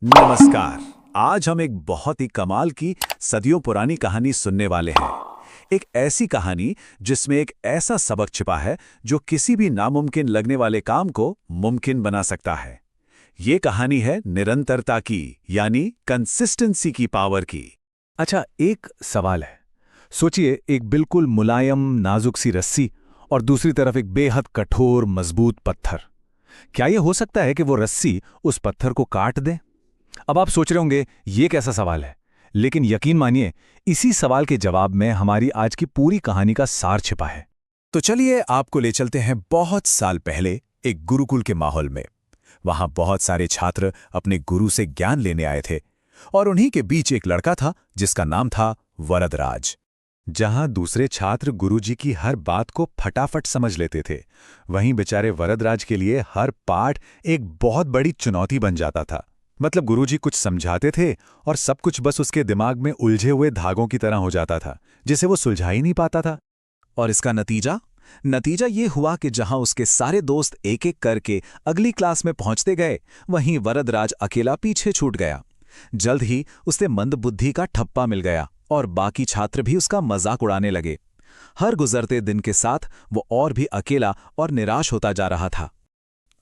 नमस्कार। आज हम एक बहुत ही कमाल की सदियों पुरानी कहानी सुनने वाले हैं। एक ऐसी कहानी जिसमें एक ऐसा सबक छिपा है जो किसी भी नामुमकिन लगने वाले काम को मुमकिन बना सकता है। ये कहानी है निरंतरता की, यानी कंसिस्टेंसी की पावर की। अच्छा, एक सवाल है। सोचिए, एक बिल्कुल मुलायम नाजुक सी रस्सी और दूसरी तरफ एक बेहद कठोर मजबूत पत्थर। क्या यह हो सकता है कि वो रस्सी उस पत्थर को काट दे? अब आप सोच रहे होंगे, ये कैसा सवाल है? लेकिन यकीन मानिए, इसी सवाल के जवाब में हमारी आज की पूरी कहानी का सार छिपा है। तो चलिए आपको ले चलते हैं बहुत साल पहले एक गुरुकुल के माहौल में। वहां बहुत सारे छात्र अपने गुरु से ज्ञान लेने आए थे और उन्हीं के बीच एक लड़का था जिसका नाम था वरदराज। जहां दूसरे छात्र गुरुजी की हर बात को फटाफट समझ लेते थे, वहीं बेचारे वरदराज के लिए हर पाठ एक बहुत बड़ी चुनौती बन जाता था। मतलब गुरुजी कुछ समझाते थे और सब कुछ बस उसके दिमाग में उलझे हुए धागों की तरह हो जाता था, जिसे वो सुलझा ही नहीं पाता था। और इसका नतीजा ये हुआ कि जहां उसके सारे दोस्त एक एक करके अगली क्लास में पहुंचते गए, वहीं वरदराज अकेला पीछे छूट गया। जल्द ही उसे मंदबुद्धि का ठप्पा मिल गया और बाकी छात्र भी उसका मजाक उड़ाने लगे। हर गुजरते दिन के साथ वो और भी अकेला और निराश होता जा रहा था।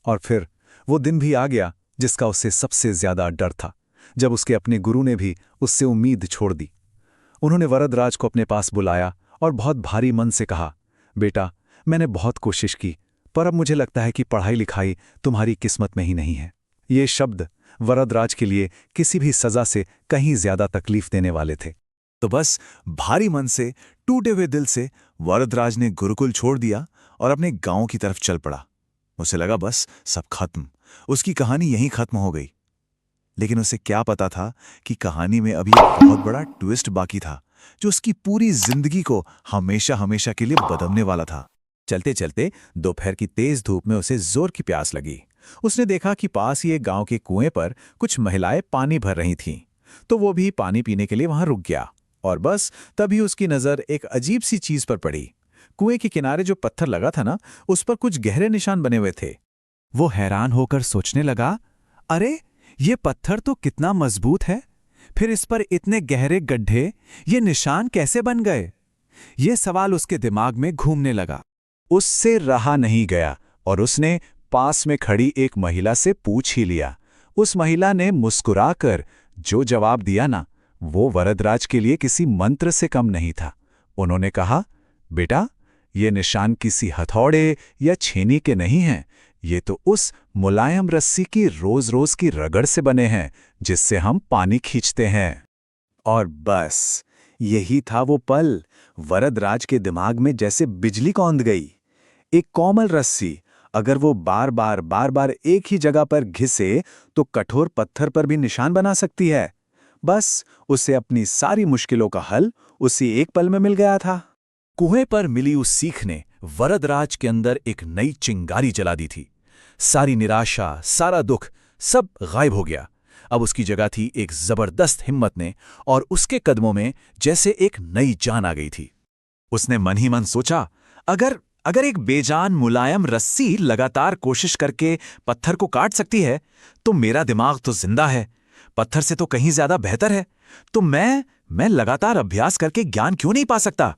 और फिर वो दिन भी आ गया जिसका उसे सबसे ज्यादा डर था, जब उसके अपने गुरु ने भी उससे उम्मीद छोड़ दी। उन्होंने वरदराज को अपने पास बुलाया और बहुत भारी मन से कहा, बेटा, मैंने बहुत कोशिश की, पर अब मुझे लगता है कि पढ़ाई लिखाई तुम्हारी किस्मत में ही नहीं है। ये शब्द वरदराज के लिए किसी भी सजा से कहीं ज्यादा तकलीफ देने वाले थे। तो बस भारी मन से, टूटे हुए दिल से वरदराज ने गुरुकुल छोड़ दिया और अपने गांव की तरफ चल पड़ा। उसे लगा बस सब खत्म, उसकी कहानी यहीं खत्म हो गई। लेकिन उसे क्या पता था कि कहानी में अभी एक बहुत बड़ा ट्विस्ट बाकी था, जो उसकी पूरी जिंदगी को हमेशा हमेशा के लिए बदलने वाला था। चलते चलते दोपहर की तेज धूप में उसे जोर की प्यास लगी। उसने देखा कि पास ही एक गांव के कुएं पर कुछ महिलाएं पानी भर रही थीं, तो वो भी पानी पीने के लिए वहां रुक गया। और बस तभी उसकी नजर एक अजीब सी चीज पर पड़ी। कुएं के किनारे जो पत्थर लगा था ना, उस पर कुछ गहरे निशान बने हुए थे। वो हैरान होकर सोचने लगा, अरे, ये पत्थर तो कितना मजबूत है, फिर इस पर इतने गहरे गड्ढे, ये निशान कैसे बन गए? ये सवाल उसके दिमाग में घूमने लगा। उससे रहा नहीं गया और उसने पास में खड़ी एक महिला से पूछ ही लिया। उस महिला ने मुस्कुराकर जो जवाब दिया ना, वो वरदराज के लिए किसी मंत्र से कम नहीं था। उन्होंने कहा, बेटा, ये निशान किसी हथौड़े या छेनी के नहीं हैं, ये तो उस मुलायम रस्सी की रोज रोज की रगड़ से बने हैं जिससे हम पानी खींचते हैं। और बस यही था वो पल। वरदराज के दिमाग में जैसे बिजली कौंध गई। एक कोमल रस्सी अगर वो बार बार एक ही जगह पर घिसे तो कठोर पत्थर पर भी निशान बना सकती है। बस उसे अपनी सारी मुश्किलों का हल उसी एक पल में मिल गया था। कुएं पर मिली उस सीख ने वरदराज के अंदर एक नई चिंगारी जला दी थी। सारी निराशा, सारा दुख, सब गायब हो गया। अब उसकी जगह थी एक जबरदस्त हिम्मत ने, और उसके कदमों में जैसे एक नई जान आ गई थी। उसने मन ही मन सोचा, अगर एक बेजान मुलायम रस्सी लगातार कोशिश करके पत्थर को काट सकती है, तो मेरा दिमाग तो जिंदा है, पत्थर से तो कहीं ज्यादा बेहतर है। तो मैं लगातार अभ्यास करके ज्ञान क्यों नहीं पा सकता?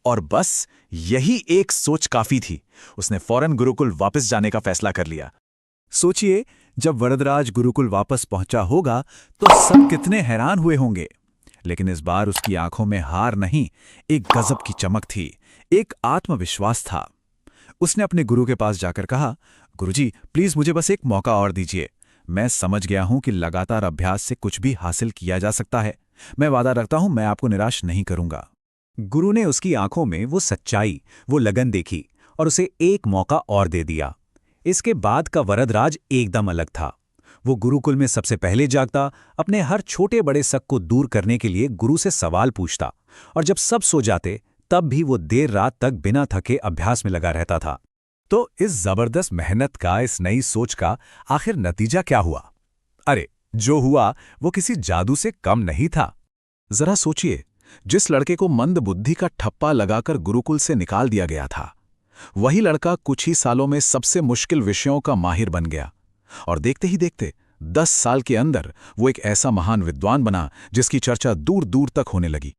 और बस यही एक सोच काफी थी। उसने फौरन गुरुकुल वापस जाने का फैसला कर लिया। सोचिए, जब वरदराज गुरुकुल वापस पहुंचा होगा तो सब कितने हैरान हुए होंगे। लेकिन इस बार उसकी आंखों में हार नहीं, एक गजब की चमक थी, एक आत्मविश्वास था। उसने अपने गुरु के पास जाकर कहा, गुरुजी, प्लीज मुझे बस एक मौका और दीजिए। मैं समझ गया हूं कि लगातार अभ्यास से कुछ भी हासिल किया जा सकता है। मैं वादा रखता हूं, मैं आपको निराश नहीं करूंगा। गुरु ने उसकी आंखों में वो सच्चाई, वो लगन देखी और उसे एक मौका और दे दिया। इसके बाद का वरदराज एकदम अलग था। वो गुरुकुल में सबसे पहले जागता, अपने हर छोटे बड़े शक को दूर करने के लिए गुरु से सवाल पूछता, और जब सब सो जाते तब भी वो देर रात तक बिना थके अभ्यास में लगा रहता था। तो इस जबरदस्त मेहनत का, इस नई सोच का आखिर नतीजा क्या हुआ? अरे, जो हुआ वो किसी जादू से कम नहीं था। जरा सोचिए, जिस लड़के को मंदबुद्धि का ठप्पा लगाकर गुरुकुल से निकाल दिया गया था, वही लड़का कुछ ही सालों में सबसे मुश्किल विषयों का माहिर बन गया। और देखते ही देखते 10 साल के अंदर वो एक ऐसा महान विद्वान बना जिसकी चर्चा दूर दूर तक होने लगी।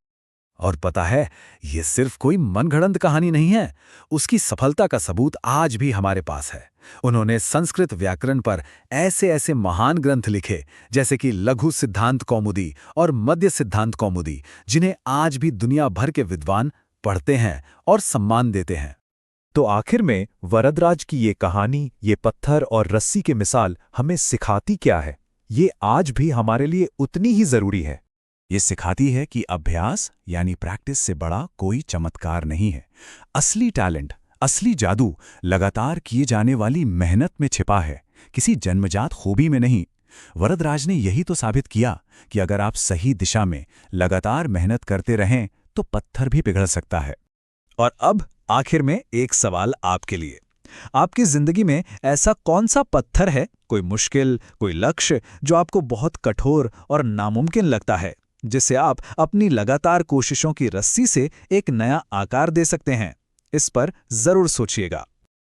और पता है, ये सिर्फ कोई मनगढ़ंत कहानी नहीं है। उसकी सफलता का सबूत आज भी हमारे पास है। उन्होंने संस्कृत व्याकरण पर ऐसे ऐसे महान ग्रंथ लिखे, जैसे कि लघु सिद्धांत कौमुदी और मध्य सिद्धांत कौमुदी, जिन्हें आज भी दुनिया भर के विद्वान पढ़ते हैं और सम्मान देते हैं। तो आखिर में वरदराज की ये कहानी, ये पत्थर और रस्सी की मिसाल हमें सिखाती क्या है? ये आज भी हमारे लिए उतनी ही जरूरी है। ये सिखाती है कि अभ्यास यानी प्रैक्टिस से बड़ा कोई चमत्कार नहीं है। असली टैलेंट, असली जादू लगातार किए जाने वाली मेहनत में छिपा है, किसी जन्मजात खूबी में नहीं। वरदराज ने यही तो साबित किया कि अगर आप सही दिशा में लगातार मेहनत करते रहें तो पत्थर भी पिघल सकता है। और अब आखिर में एक सवाल आपके लिए। आपकी जिंदगी में ऐसा कौन सा पत्थर है, कोई मुश्किल, कोई लक्ष्य जो आपको बहुत कठोर और नामुमकिन लगता है, जिसे आप अपनी लगातार कोशिशों की रस्सी से एक नया आकार दे सकते हैं? इस पर जरूर सोचिएगा।